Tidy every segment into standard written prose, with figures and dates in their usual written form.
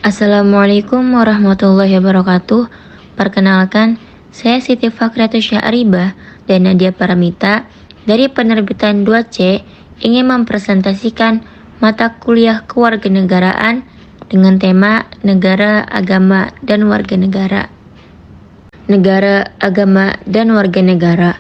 Assalamualaikum warahmatullahi wabarakatuh. Perkenalkan, saya Siti Fakriatus Syaribah dan Nadia Paramita dari penerbitan 2C ingin mempresentasikan mata kuliah kewarganegaraan dengan tema Negara, Agama, dan Warganegara. Negara, Agama, dan Warganegara.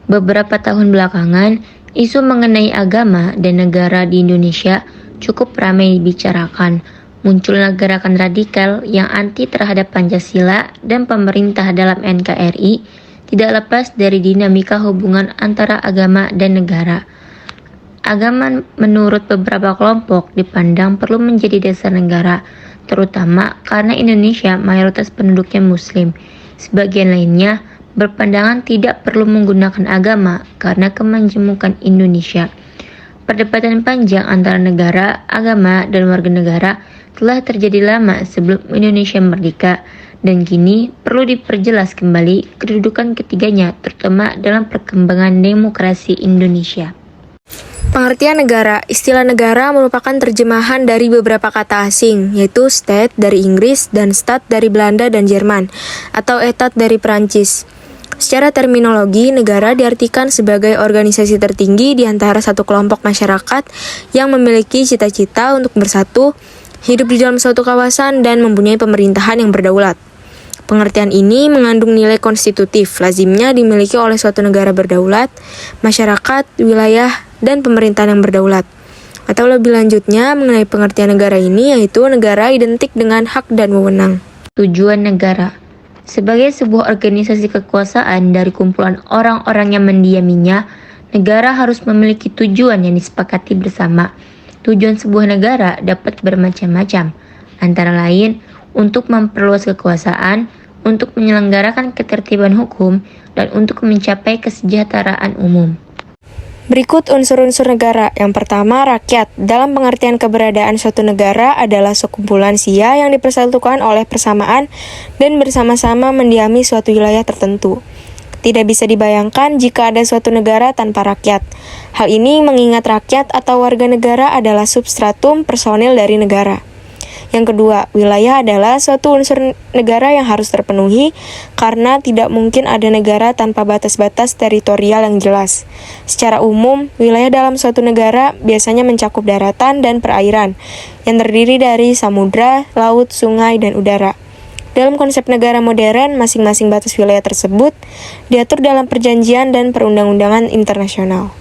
Beberapa tahun belakangan, isu mengenai agama dan negara di Indonesia cukup ramai dibicarakan. Munculnya gerakan radikal yang anti terhadap Pancasila dan pemerintah dalam NKRI tidak lepas dari dinamika hubungan antara agama dan negara. Agama menurut beberapa kelompok dipandang perlu menjadi dasar negara, terutama karena Indonesia mayoritas penduduknya Muslim. Sebagian lainnya berpandangan tidak perlu menggunakan agama karena kemajemukan Indonesia. Perdebatan panjang antara negara, agama, dan warga negara telah terjadi lama sebelum Indonesia merdeka, dan kini perlu diperjelas kembali kedudukan ketiganya terutama dalam perkembangan demokrasi Indonesia. Pengertian negara. Istilah negara merupakan terjemahan dari beberapa kata asing, yaitu state dari Inggris dan Staat dari Belanda dan Jerman, atau Etat dari Perancis. Secara terminologi, negara diartikan sebagai organisasi tertinggi di antara satu kelompok masyarakat yang memiliki cita-cita untuk bersatu, hidup di dalam suatu kawasan, dan mempunyai pemerintahan yang berdaulat. Pengertian ini mengandung nilai konstitutif, lazimnya dimiliki oleh suatu negara berdaulat, masyarakat, wilayah, dan pemerintahan yang berdaulat. Atau lebih lanjutnya, mengenai pengertian negara ini, yaitu negara identik dengan hak dan wewenang. Tujuan negara sebagai sebuah organisasi kekuasaan dari kumpulan orang-orang yang mendiaminya, negara harus memiliki tujuan yang disepakati bersama. Tujuan sebuah negara dapat bermacam-macam, antara lain untuk memperluas kekuasaan, untuk menyelenggarakan ketertiban hukum, dan untuk mencapai kesejahteraan umum. Berikut unsur-unsur negara. Yang pertama, rakyat. Dalam pengertian keberadaan suatu negara adalah sekumpulan sia yang dipersatukan oleh persamaan dan bersama-sama mendiami suatu wilayah tertentu. Tidak bisa dibayangkan jika ada suatu negara tanpa rakyat. Hal ini mengingat rakyat atau warga negara adalah substratum personil dari negara. Yang kedua, wilayah adalah suatu unsur negara yang harus terpenuhi karena tidak mungkin ada negara tanpa batas-batas teritorial yang jelas. Secara umum, wilayah dalam suatu negara biasanya mencakup daratan dan perairan yang terdiri dari samudra, laut, sungai, dan udara. Dalam konsep negara modern, masing-masing batas wilayah tersebut diatur dalam perjanjian dan perundang-undangan internasional.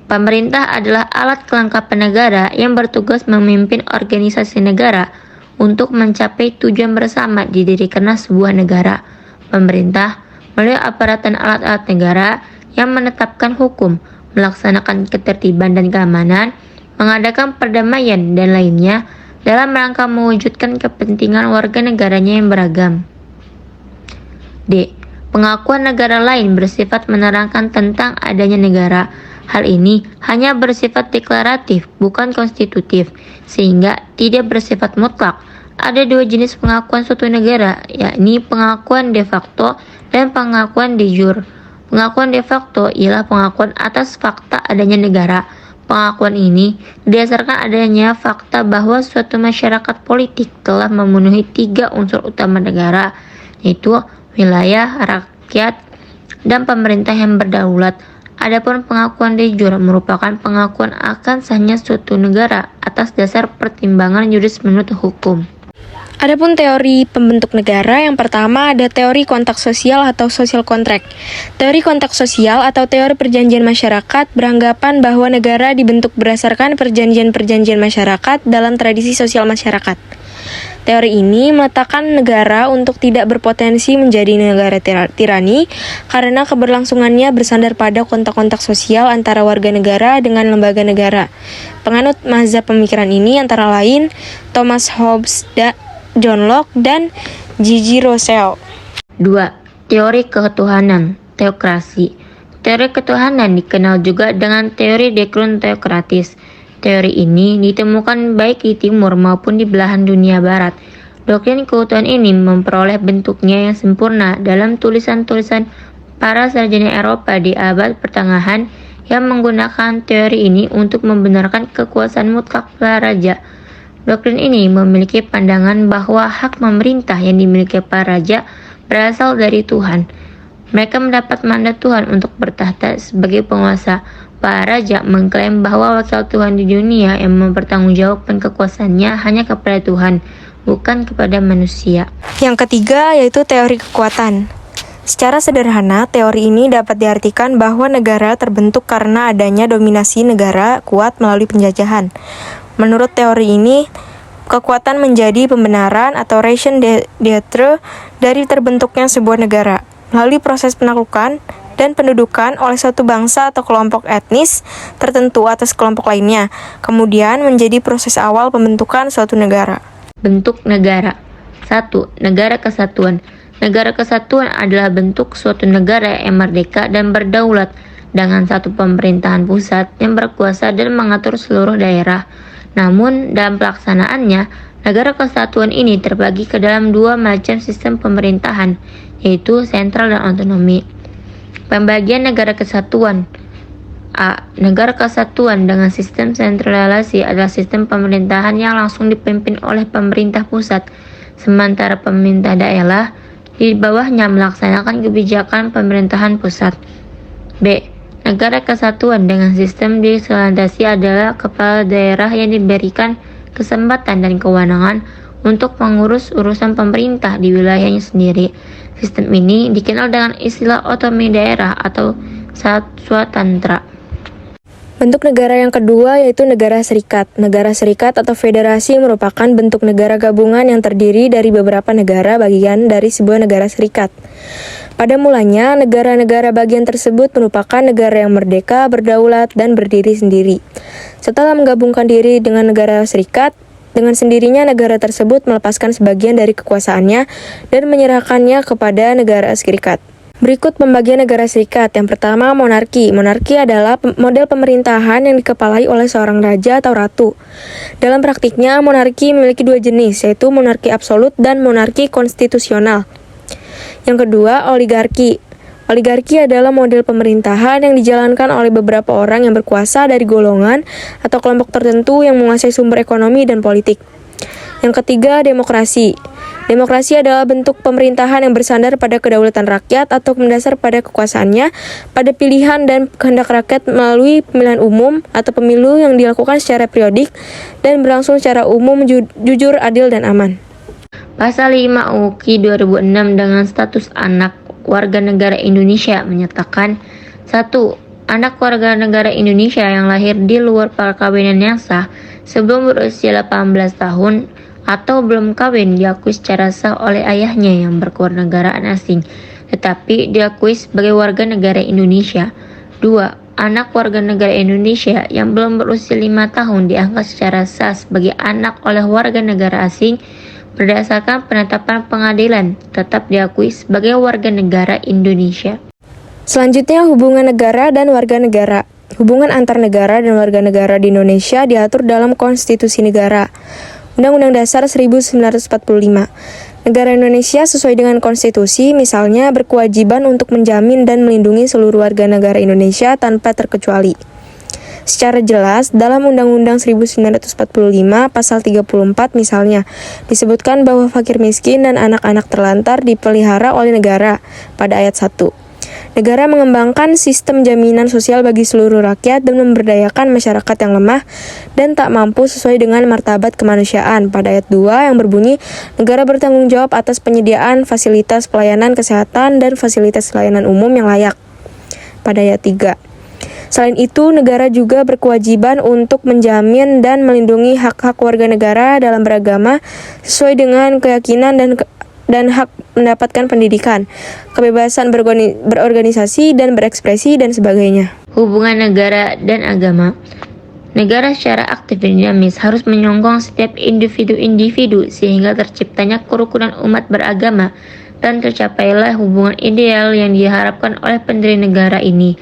Pemerintah adalah alat kelengkapan negara yang bertugas memimpin organisasi negara untuk mencapai tujuan bersama didirikannya sebuah negara. Pemerintah melalui aparat dan alat-alat negara yang menetapkan hukum, melaksanakan ketertiban dan keamanan, mengadakan perdamaian dan lainnya dalam rangka mewujudkan kepentingan warga negaranya yang beragam. D. Pengakuan negara lain bersifat menerangkan tentang adanya negara. Hal ini hanya bersifat deklaratif, bukan konstitutif, sehingga tidak bersifat mutlak. Ada dua jenis pengakuan suatu negara, yakni pengakuan de facto dan pengakuan de jure. Pengakuan de facto ialah pengakuan atas fakta adanya negara. Pengakuan ini didasarkan adanya fakta bahwa suatu masyarakat politik telah memenuhi 3 unsur utama negara, yaitu wilayah, rakyat, dan pemerintah yang berdaulat. Adapun pengakuan de jure merupakan pengakuan akan sahnya suatu negara atas dasar pertimbangan juris menurut hukum. Adapun teori pembentuk negara, yang pertama ada teori kontak sosial atau social contract. Teori kontak sosial atau teori perjanjian masyarakat beranggapan bahwa negara dibentuk berdasarkan perjanjian-perjanjian masyarakat dalam tradisi sosial masyarakat. Teori ini meletakkan negara untuk tidak berpotensi menjadi negara tirani karena keberlangsungannya bersandar pada kontak-kontak sosial antara warga negara dengan lembaga negara. Penganut mazhab pemikiran ini antara lain Thomas Hobbes, John Locke, dan Gigi Rousseau. 2. Teori ketuhanan, teokrasi. Teori ketuhanan dikenal juga dengan teori dekrun teokratis. Teori ini ditemukan baik di timur maupun di belahan dunia barat. Doktrin keutuhan ini memperoleh bentuknya yang sempurna dalam tulisan-tulisan para sarjana Eropa di abad pertengahan yang menggunakan teori ini untuk membenarkan kekuasaan mutlak para raja. Doktrin ini memiliki pandangan bahwa hak memerintah yang dimiliki para raja berasal dari Tuhan. Mereka mendapat mandat Tuhan untuk bertahta sebagai penguasa. Para raja mengklaim bahwa wakil Tuhan di dunia yang mempertanggungjawabkan kekuasaannya hanya kepada Tuhan, bukan kepada manusia. Yang ketiga yaitu teori kekuatan. Secara sederhana, teori ini dapat diartikan bahwa negara terbentuk karena adanya dominasi negara kuat melalui penjajahan. Menurut teori ini, kekuatan menjadi pembenaran atau raison d'être dari terbentuknya sebuah negara melalui proses penaklukan dan pendudukan oleh suatu bangsa atau kelompok etnis tertentu atas kelompok lainnya, kemudian menjadi proses awal pembentukan suatu negara. Bentuk negara. 1. Negara kesatuan. Negara kesatuan adalah bentuk suatu negara yang merdeka dan berdaulat dengan satu pemerintahan pusat yang berkuasa dan mengatur seluruh daerah. Namun, dalam pelaksanaannya, negara kesatuan ini terbagi ke dalam dua macam sistem pemerintahan, yaitu sentral dan otonomi. Pembagian negara kesatuan. A. Negara kesatuan dengan sistem sentralisasi adalah sistem pemerintahan yang langsung dipimpin oleh pemerintah pusat, sementara pemerintah daerah di bawahnya melaksanakan kebijakan pemerintahan pusat. B. Negara kesatuan dengan sistem desentralisasi adalah kepala daerah yang diberikan kesempatan dan kewenangan untuk mengurus urusan pemerintah di wilayahnya sendiri. Sistem ini dikenal dengan istilah otonomi daerah atau swatantra. Bentuk negara yang kedua yaitu negara serikat. Negara serikat atau federasi merupakan bentuk negara gabungan yang terdiri dari beberapa negara bagian dari sebuah negara serikat. Pada mulanya, negara-negara bagian tersebut merupakan negara yang merdeka, berdaulat, dan berdiri sendiri. Setelah menggabungkan diri dengan negara serikat, dengan sendirinya negara tersebut melepaskan sebagian dari kekuasaannya dan menyerahkannya kepada negara serikat. Berikut pembagian negara serikat. Yang pertama, monarki. Monarki adalah model pemerintahan yang dikepalai oleh seorang raja atau ratu. Dalam praktiknya, monarki memiliki dua jenis, yaitu monarki absolut dan monarki konstitusional. Yang kedua, oligarki. Oligarki adalah model pemerintahan yang dijalankan oleh beberapa orang yang berkuasa dari golongan atau kelompok tertentu yang menguasai sumber ekonomi dan politik. Yang ketiga, demokrasi. Demokrasi adalah bentuk pemerintahan yang bersandar pada kedaulatan rakyat atau mendasar pada kekuasaannya, pada pilihan dan kehendak rakyat melalui pemilihan umum atau pemilu yang dilakukan secara periodik dan berlangsung secara umum, jujur, adil, dan aman. Pasal 5 UUI 2006 dengan status anak warga negara Indonesia menyatakan 1. Anak warga negara Indonesia yang lahir di luar perkawinan yang sah sebelum berusia 18 tahun atau belum kawin diakui secara sah oleh ayahnya yang berkewarganegaraan asing, tetapi diakui sebagai warga negara Indonesia. 2. Anak warga negara Indonesia yang belum berusia 5 tahun dianggap secara sah sebagai anak oleh warga negara asing berdasarkan penetapan pengadilan, tetap diakui sebagai warga negara Indonesia. Selanjutnya, hubungan negara dan warga negara. Hubungan antar negara dan warga negara di Indonesia diatur dalam Konstitusi Negara, Undang-Undang Dasar 1945. Negara Indonesia sesuai dengan konstitusi, misalnya berkewajiban untuk menjamin dan melindungi seluruh warga negara Indonesia tanpa terkecuali. Secara jelas, dalam Undang-Undang 1945 pasal 34 misalnya, disebutkan bahwa fakir miskin dan anak-anak terlantar dipelihara oleh negara pada ayat 1. Negara mengembangkan sistem jaminan sosial bagi seluruh rakyat dan memberdayakan masyarakat yang lemah dan tak mampu sesuai dengan martabat kemanusiaan pada ayat 2 yang berbunyi, negara bertanggung jawab atas penyediaan fasilitas pelayanan kesehatan dan fasilitas pelayanan umum yang layak pada ayat 3. Selain itu, negara juga berkewajiban untuk menjamin dan melindungi hak-hak warga negara dalam beragama sesuai dengan keyakinan dan hak mendapatkan pendidikan, kebebasan berorganisasi dan berekspresi, dan sebagainya. Hubungan negara dan agama. Negara secara aktif dan dinamis harus menyokong setiap individu-individu sehingga terciptanya kerukunan umat beragama dan tercapailah hubungan ideal yang diharapkan oleh pendiri negara ini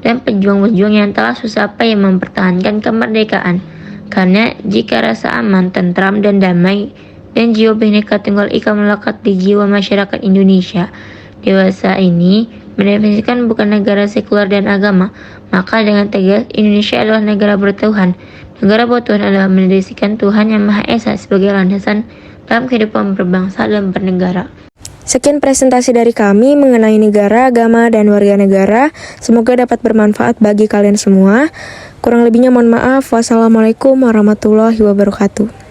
dan pejuang-pejuang yang telah susah payah mempertahankan kemerdekaan. Karena jika rasa aman, tentram, dan damai dan jiwa Bhinneka Tunggal Ika melekat di jiwa masyarakat Indonesia dewasa ini mendefinisikan bukan negara sekuler dan agama, maka dengan tegas Indonesia adalah negara bertuhan Negara Batuhan adalah mendedikasikan Tuhan Yang Maha Esa sebagai landasan dalam kehidupan berbangsa dan bernegara. Sekian presentasi dari kami mengenai negara, agama, dan warga negara. Semoga dapat bermanfaat bagi kalian semua. Kurang lebihnya mohon maaf. Wassalamualaikum warahmatullahi wabarakatuh.